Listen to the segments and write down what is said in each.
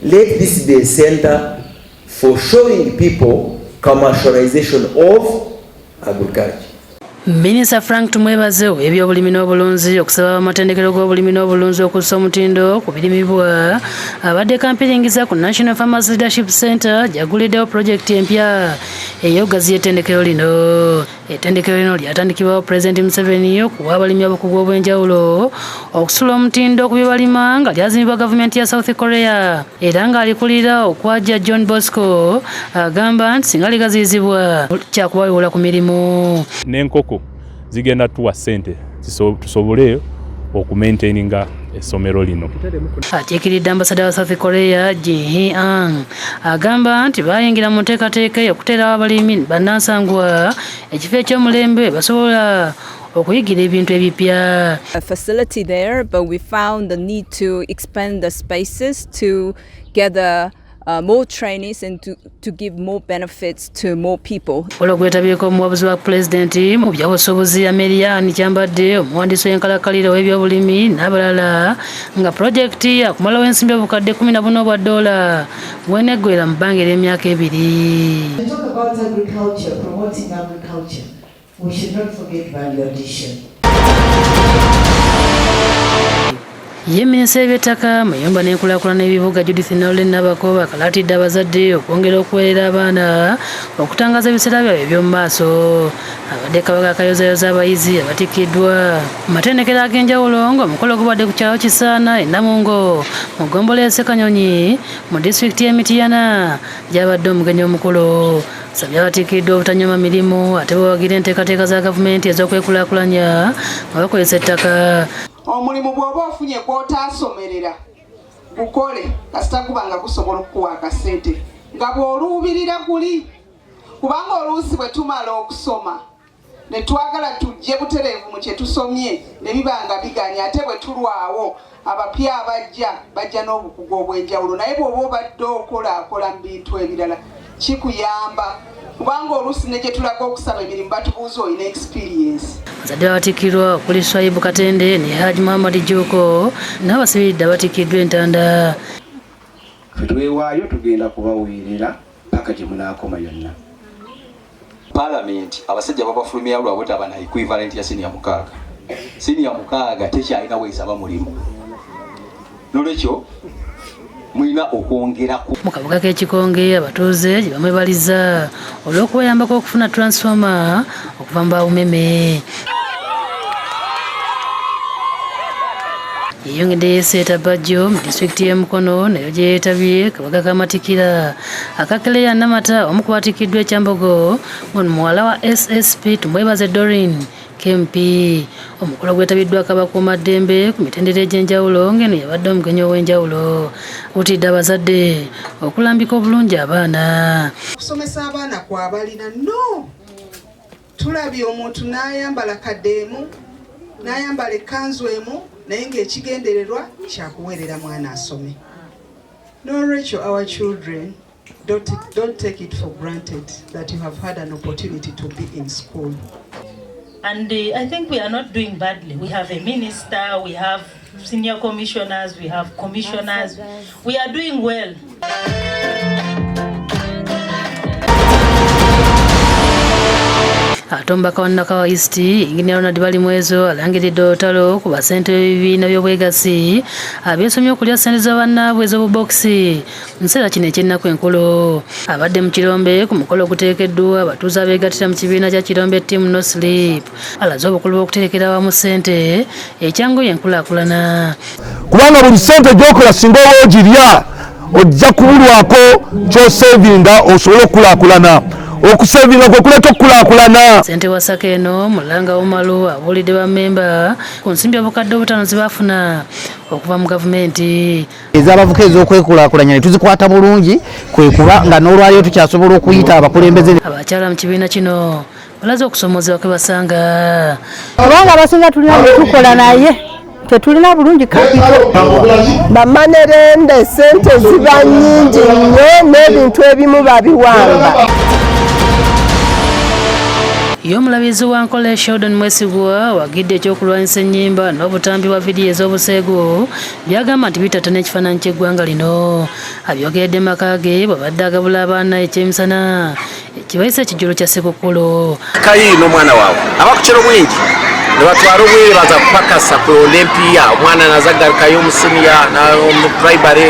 let this be a center for showing people commercialization of agriculture. Minisita Frank Tumwebaze ebyobulimi n'obulunzi okusaba amatendekero g'obulimi n'obulunzi okussa omutindo ku birimibwa abadde kampiringiza ku National Farmers Leadership Center gyaguliddewo pulojekiti empya ey'okugaziya ettendekero lino. Ettendekero lino lyatandikibwawo Pulezidenti Museveni okuwa abalimi abakugu obw'enjawulo okusula omutindo ku bye balima nga lyazimbibwa gavumenti ya South Korea, era ng'alikulira okwajja John Bosco agamba nti singa ligaziyizibwa kyakubawewola ku mirimu. N'enkoko zigenda tuwa ssente tusobole okumaintaininga essomero lino. Akiikiridde ambasada wa South Korea Jin Hee-ang agamba nti bayingira mu nteekateeka y'okuteerawo abalimi bannansangwa ekifo eky'omulembe basobola okuyigira ebintu ebipya. A facility there, but we found the need to expand the spaces to gather more trainees and to give more benefits to more people. Olw'okwetabireko omuwabuzi wa pulezidenti mu byabusuubuzi Amerian Kyambadde, omuwandiisi w'enkalakalira w'ebyobulimi n'abalala nga pulojekiti akumalawo ensimbi obukadde $14 bw'eneggwera mu bbanga ery'emyaka 2. We talk about agriculture, promoting agriculture. We should not forget value addition. Ye minisita w'eby'ettaka Mayumba n'enkulaakulana n'ebibuga Judith Nolan Nabakoba akalaatidde abazadde okwongera okuweerera abaana okutangaza ebiseera byabwe eby'omu maaso. Abadde Kabaka akayozayoza abayizi abatikkiddwa mu matendekero ag'enjawulo ng'omukolo gubadde ku kyalo Kisaana e Namungo mu ggombolola y'e Ssekanyonyi mu disitulikiti y'e Mityana gy'abadde omugenyi omukulu. Asabye abatikkiddwa obutanyoma mirimu ate bawagira enteekateeka za gavumenti ez'okwekulaakulanya nga bakozesa ettaka. Omulimu bw'oba ofunye gw'otaasomerera gukole kasita guba nga gusobola okukuwa akasente nga bw'oluubirira guli, kubanga oluusi bwe tumala okusoma ne twagala tujje butereevu mu kye tusomye ne biba nga biganya, ate bwe tulwawo abapya bajja n'obukugu obw'enjawulo. Naye bw'oba obadde okolaakola mu bintu ebirala kikuyamba, kubanga oluusi ne gye tulaga okusaba emirimu batubuuza olina experience. Bazadde babatikkirwa okuli Swaibu Katende ne Haji Muhammad Joko n'abasibiridde abatikkiddwa entanda. Twewaayo tugenda kubaweerera paka gye munaakoma yonna. Parliament abasajja babafulumya lwabwe tabana equivalent ya senior 6. Senior 6 tekyalina weesaba mulimu. Nolwekyo mulina okwongerako. Mu kabuga k'ekikonge abatuuze gye bamwebaliza olw'okubayambako okufuna transformer okuva mu bawumeme. Yeyongedde Seeta Bajjo mu disitulikiti y'e Mukono nayo gye yeetabye Kabaga Kamatikira Akakeleya Namata omu ku batikkiddwa e Kyambogo ono muwala wa SSP Tumwebaze Doreen KMP. Omukolo gwetabiddwa abakuumaddembe ku mitendera egy'enjawulo ng'eno yabadde omugenyi ow'enjawulo. Utidde abazadde okulambika obulungi abaana. Okusomesa abaana kwabalina no. Tulabye omuntu n'ayambala kaddeemu n'ayambala ekkanzu emu naye ng'ekigendererwa kyakuweerera mwana asome. N'olwekyo our children don't take it for granted that you have had an opportunity to be in school. And I think we are not doing badly. We have a minister, we have senior commissioners, we have commissioners. We are doing well. Ate omubaka wa Nakawa East Engineer Ronald Balimwezo alangiridde olutalo ku basente b'ebibiina by'obwegassi abeesomye okulya ssente za bannaabwe ez'obubokisi mu kiseera kino eky'ennaku enkulu. Abadde mu Kirombe ku mukolo oguteekeddwa abatuuze abeegattira mu kibiina kya Kirombe Team No Sleep alaze obukulu bw'okuterekera awamu ssente ekyanguya enkulaakulana. Kubanga buli ssente gy'okola singa oba ogirya ojja kubulwako ky'osevinga osobole okukulaakulana. Okusevinga kwe kuleeta okukulaakulana. Ssente Wasaka eno Mulanga Umalu abuulidde bammemba ku nsimbi obukadde obutaano ze bafuna okuva mu gavumenti. Ez'abavuka ez'okwekulaakulanya ne tuzikwata bulungi kwe kuba nga n'olwaliyo tukyasobola okuyita abakulembeze. Abakyala mu kibiina kino balaze okusoomoozebwa kwe basanga. Kubanga abasinga tulina tukola naye tetulina bulungi kapito. Bamanerende ssente ziba nnyingi nnyo n'ebintu ebimu babiwamba. Y'omulabizi wa Nkole Sheldon Mwesigwa wagidde ekyokulwanyisa ennyimba n'obutambi bwa vidiyo ez'obuseego byagamba nti bitatana ekifaananyi ky'eggwanga lino. Abyogeredde maka ge bw'abadde agabula abaana ekyemisana ekibayisa ekijjulo kya Ssekukkulu. Kayino omwana waabwe abakukira obwingi ne batwala obwire baza kupakasa ku Olympia omwana nazagarukayo omusiniya n'omuprimary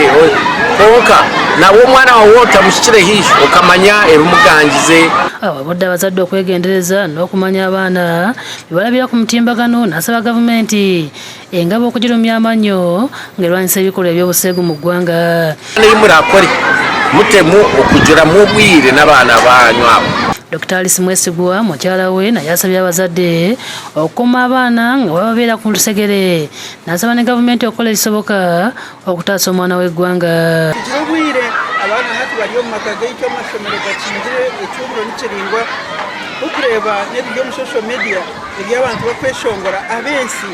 konka nawe omwana wawe otamushyikire hiishi okamanya ebumugangize. Ababudde abazadde okwegendereza n'okumanya abaana bebalabira ku mutimbagano n'asaba gavumenti engabo okugirumya amannyo ng'erwanyisa ebikolwa eby'obuseegu mu ggwanga. Murakole mutemu okujura mu obwire n'abaana banyu abo. Dr. Alice Mwesigwa mukyala we naye asabye abazadde okukuuma abaana nga bababeera ku lusegere n'asaba ne gavumenti okukola ekisoboka okutaasa omwana w'eggwanga. Tugira obwire abaana hati bali omu maka gaitu amasomero gakingire ekyoburo nikiringwa okureeba n'ebiri omu social media eby'abantu bakweshongora abensi.